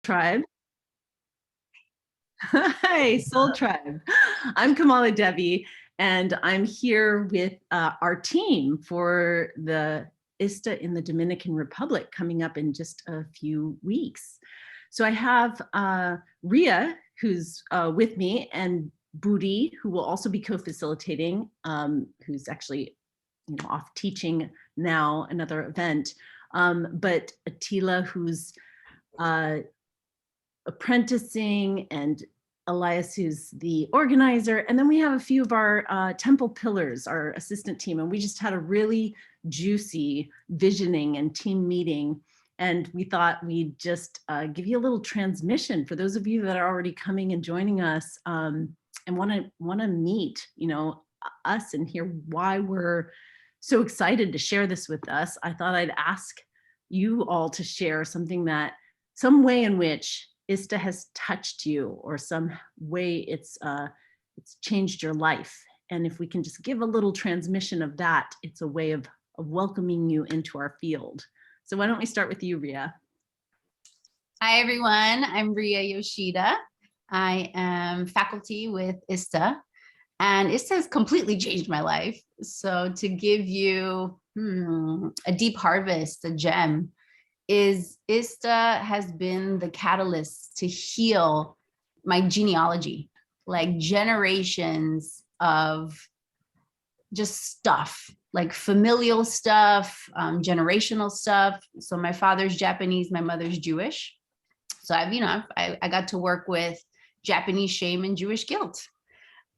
Tribe. Hi, Soul Tribe. I'm KamalaDevi, and I'm here with our team for the ISTA in the Dominican Republic coming up in just a few weeks. So I have Ria, who's with me, and Buddhi, who will also be co-facilitating, who's actually off teaching now another event, but Attila, who's apprenticing, and Elias, who's the organizer. And then we have a few of our temple pillars, our assistant team, and we just had a really juicy visioning and team meeting. And we thought we'd just give you a little transmission for those of you that are already coming and joining us and want to meet, us and hear why we're so excited to share this with us. I thought I'd ask you all to share some way in which ISTA has touched you, or some way it's changed your life. And if we can just give a little transmission of that, it's a way of welcoming you into our field. So why don't we start with you, Ria? Hi, everyone. I'm Ria Yoshida. I am faculty with ISTA, and ISTA has completely changed my life. So to give you a deep harvest, a gem, is ISTA has been the catalyst to heal my genealogy, like generations of just stuff, like familial stuff, generational stuff. So my father's Japanese, my mother's Jewish. So I got to work with Japanese shame and Jewish guilt.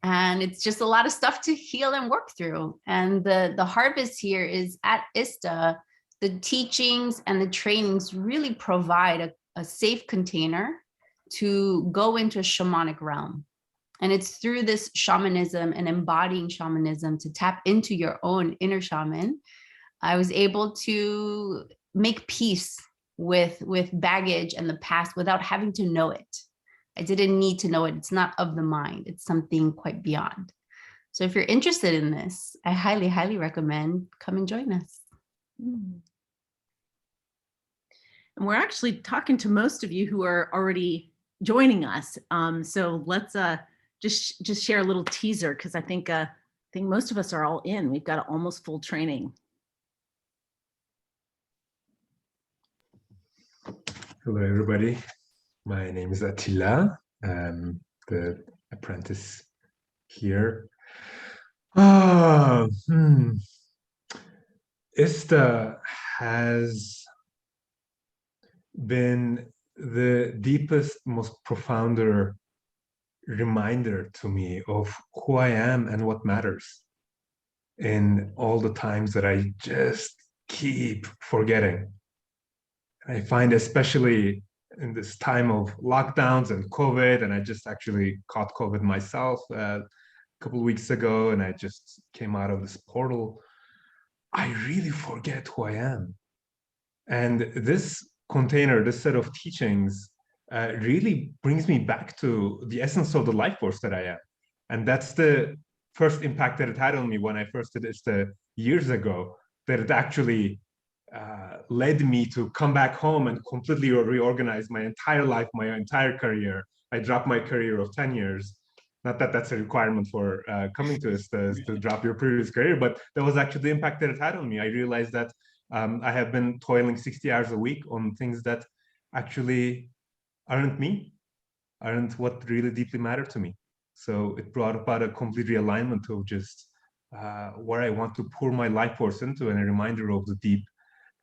And it's just a lot of stuff to heal and work through. And the harvest here is at ISTA. The teachings and the trainings really provide a safe container to go into a shamanic realm. And it's through this shamanism and embodying shamanism to tap into your own inner shaman. I was able to make peace with baggage and the past without having to know it. I didn't need to know it. It's not of the mind. It's something quite beyond. So if you're interested in this, I highly, highly recommend come and join us. And we're actually talking to most of you who are already joining us. So let's just share a little teaser, because I think most of us are all in. We've got almost full training. Hello, everybody. My name is Attila. I'm the apprentice here. ISTA has been the deepest, most profounder reminder to me of who I am and what matters in all the times that I just keep forgetting. I find, especially in this time of lockdowns and COVID, and I just actually caught COVID myself a couple of weeks ago, and I just came out of this portal, I really forget who I am. And this container, this set of teachings really brings me back to the essence of the life force that I am. And that's the first impact that it had on me when I first did ISTA years ago, that it actually led me to come back home and completely reorganize my entire life, my entire career. I dropped my career of 10 years. Not that that's a requirement for coming to ISTA, is to drop your previous career, but that was actually the impact that it had on me. I realized that I have been toiling 60 hours a week on things that actually aren't me, aren't what really deeply matter to me. So it brought about a complete realignment of just where I want to pour my life force into, and a reminder of the deep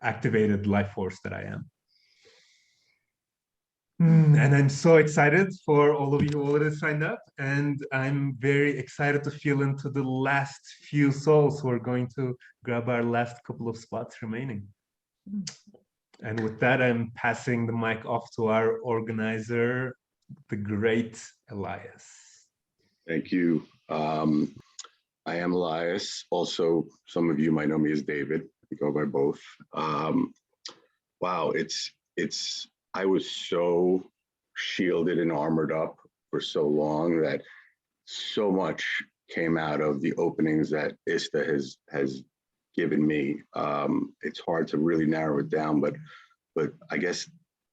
activated life force that I am. And I'm so excited for all of you who already signed up, and I'm very excited to feel into the last few souls who are going to grab our last couple of spots remaining. And with that, I'm passing the mic off to our organizer, the great Elias. Thank you. I am Elias. Also, some of you might know me as David. We go by both. Wow, I was so shielded and armored up for so long that so much came out of the openings that ISTA has given me. It's hard to really narrow it down, but I guess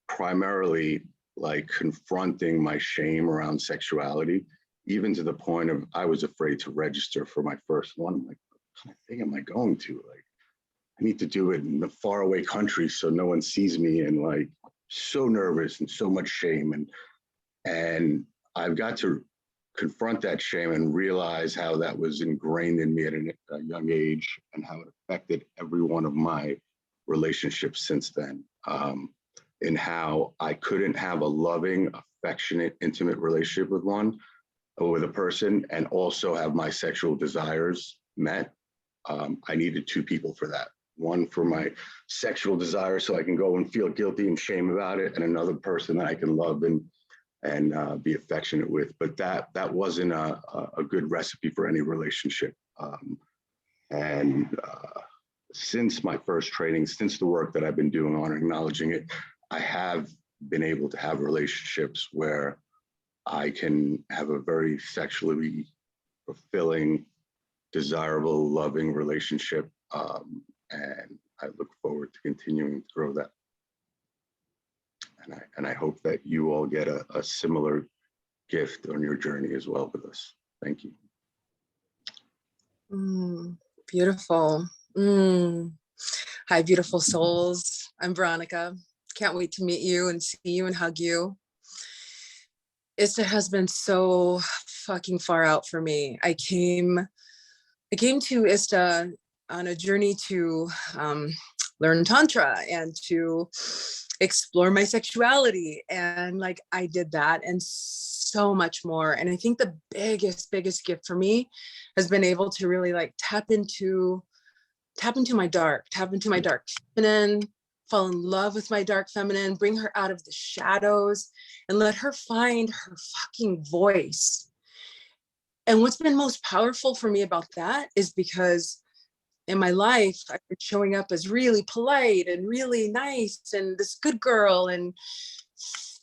primarily like confronting my shame around sexuality, even to the point of I was afraid to register for my first one. I'm like, what kind of thing am I going to? Like, I need to do it in a faraway country so no one sees me, and like so nervous and so much shame. And I've got to confront that shame and realize how that was ingrained in me at a young age and how it affected every one of my relationships since then. In how I couldn't have a loving, affectionate, intimate relationship with a person and also have my sexual desires met. I needed two people for that. One for my sexual desire so I can go and feel guilty and shame about it, and another person that I can love and be affectionate with. But that wasn't a good recipe for any relationship. Since my first training, since the work that I've been doing on acknowledging it, I have been able to have relationships where I can have a very sexually fulfilling, desirable, loving relationship. And I look forward to continuing to grow that. And I hope that you all get a similar gift on your journey as well with us. Thank you. Beautiful. Hi, beautiful souls. I'm Veronica. Can't wait to meet you and see you and hug you. ISTA has been so fucking far out for me. I came to ISTA on a journey to learn Tantra and to explore my sexuality. And like, I did that and so much more. And I think the biggest gift for me has been able to really like tap into my dark feminine, fall in love with my dark feminine, bring her out of the shadows and let her find her fucking voice. And what's been most powerful for me about that is because in my life, I've been showing up as really polite and really nice and this good girl, and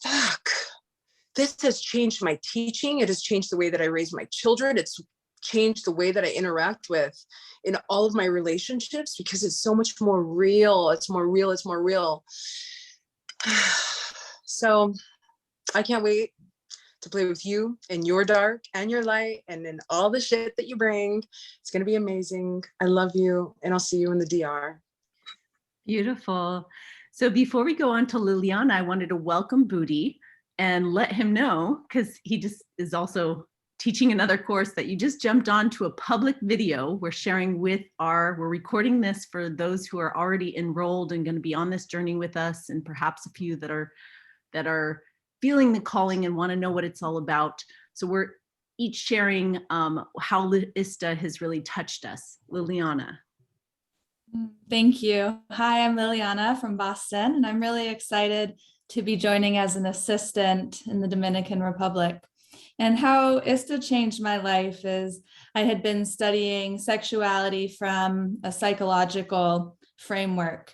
fuck, this has changed my teaching. It has changed the way that I raise my children. It's changed the way that I interact with in all of my relationships because it's so much more real. It's more real. So I can't wait to play with you in your dark and your light and in all the shit that you bring. It's going to be amazing. I love you, and I'll see you in the DR. Beautiful. So before we go on to Liliana, I wanted to welcome Buddhi and let him know, because he just is also teaching another course, that you just jumped on to a public video we're sharing we're recording this for those who are already enrolled and going to be on this journey with us, and perhaps a few that are feeling the calling and want to know what it's all about. So we're each sharing how ISTA has really touched us. Liliana. Thank you. Hi, I'm Liliana from Boston, and I'm really excited to be joining as an assistant in the Dominican Republic. And how ISTA changed my life is I had been studying sexuality from a psychological framework.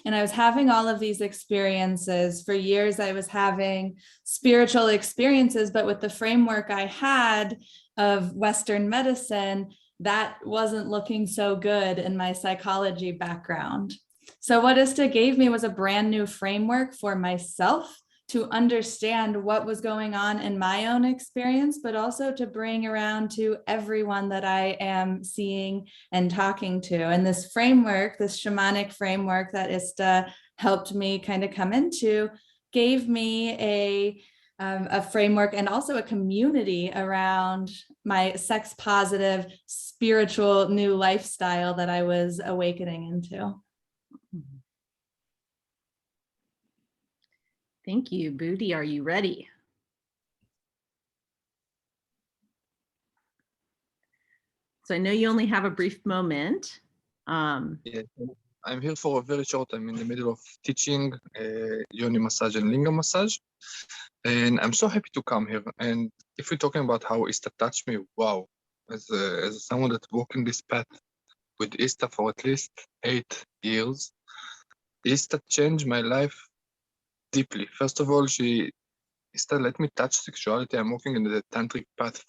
And I was having all of these experiences. For years, I was having spiritual experiences, but with the framework I had of Western medicine, that wasn't looking so good in my psychology background. So what ISTA gave me was a brand new framework for myself to understand what was going on in my own experience, but also to bring around to everyone that I am seeing and talking to. And this framework, this shamanic framework that ISTA helped me kind of come into, gave me a framework and also a community around my sex positive, spiritual new lifestyle that I was awakening into. Thank you. Buddhi, are you ready? So I know you only have a brief moment. Yeah, I'm here for a very short. I'm in the middle of teaching yoni massage and linga massage, and I'm so happy to come here. And if we're talking about how ISTA touched me, wow, as someone that walked in this path with ISTA for at least 8 years, ISTA changed my life deeply. First of all, ISTA let me touch sexuality. I'm walking in the tantric path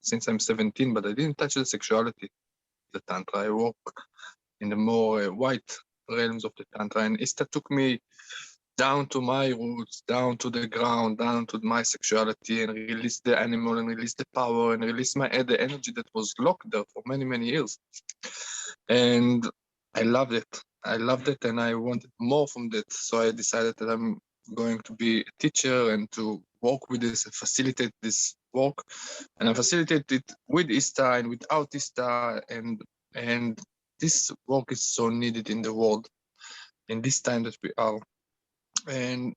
since I'm 17, but I didn't touch the sexuality, the tantra. I walk in the more white realms of the tantra, and ISTA took me down to my roots, down to the ground, down to my sexuality, and release the animal, and release the power, and release the energy that was locked there for many, many years. And I loved it. I loved it, and I wanted more from that. So I decided that I'm going to be a teacher and to work with this and facilitate this work. And I facilitate it with ISTA and without ISTA, and this work is so needed in the world in this time that we are. And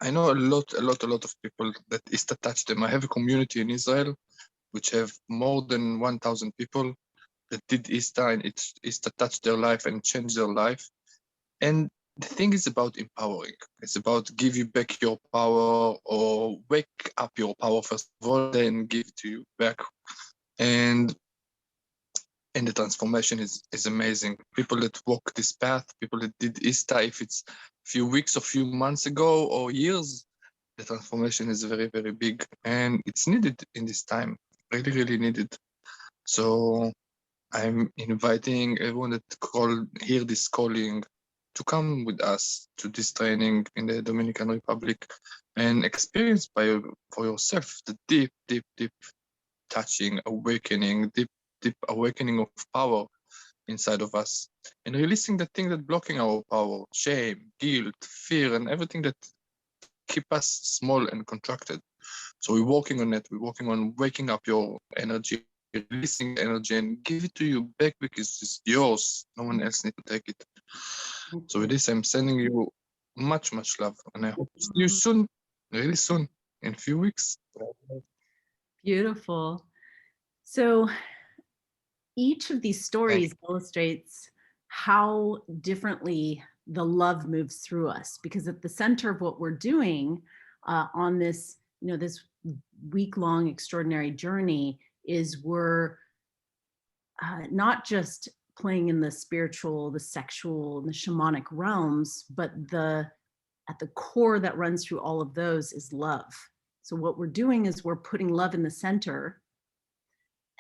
I know a lot of people that ISTA touched them. I have a community in Israel which have more than 1,000 people that did ISTA, and ISTA touched their life and changed their life. And the thing is about empowering. It's about give you back your power, or wake up your power first of all, then give it to you back. And the transformation is amazing. People that walk this path, people that did ISTA, if it's a few weeks or few months ago or years, the transformation is very, very big, and it's needed in this time, really, really needed. So I'm inviting everyone that hear this calling to come with us to this training in the Dominican Republic and experience for yourself the deep, deep, deep touching, awakening, deep awakening of power inside of us, and releasing the thing that blocking our power, shame, guilt, fear, and everything that keep us small and contracted. So we're working on it. We're working on waking up your energy, releasing energy, and give it to you back because it's yours. No one else needs to take it. So with this, I'm sending you much, much love, and I hope to see you soon, really soon, in a few weeks. Beautiful. So each of these stories illustrates how differently the love moves through us, because at the center of what we're doing on this, this week-long extraordinary journey is we're not just playing in the spiritual, the sexual, and the shamanic realms, but at the core that runs through all of those is love. So what we're doing is we're putting love in the center.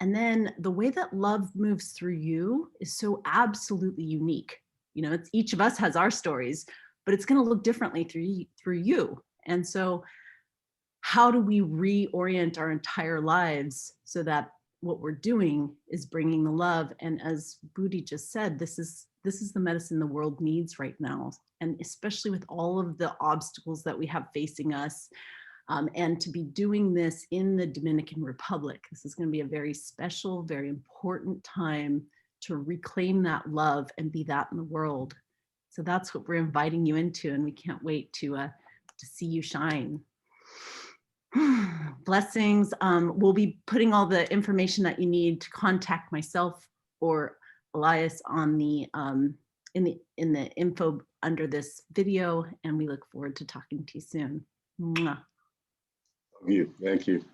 And then the way that love moves through you is so absolutely unique. It's each of us has our stories, but it's going to look differently through you. And so how do we reorient our entire lives so that what we're doing is bringing the love? And as Buddhi just said, this is the medicine the world needs right now. And especially with all of the obstacles that we have facing us, and to be doing this in the Dominican Republic. This is going to be a very special, very important time to reclaim that love and be that in the world. So that's what we're inviting you into, and we can't wait to see you shine. Blessings. We'll be putting all the information that you need to contact myself or Elias on the in the info under this video, and we look forward to talking to you soon. Mwah. Thank you.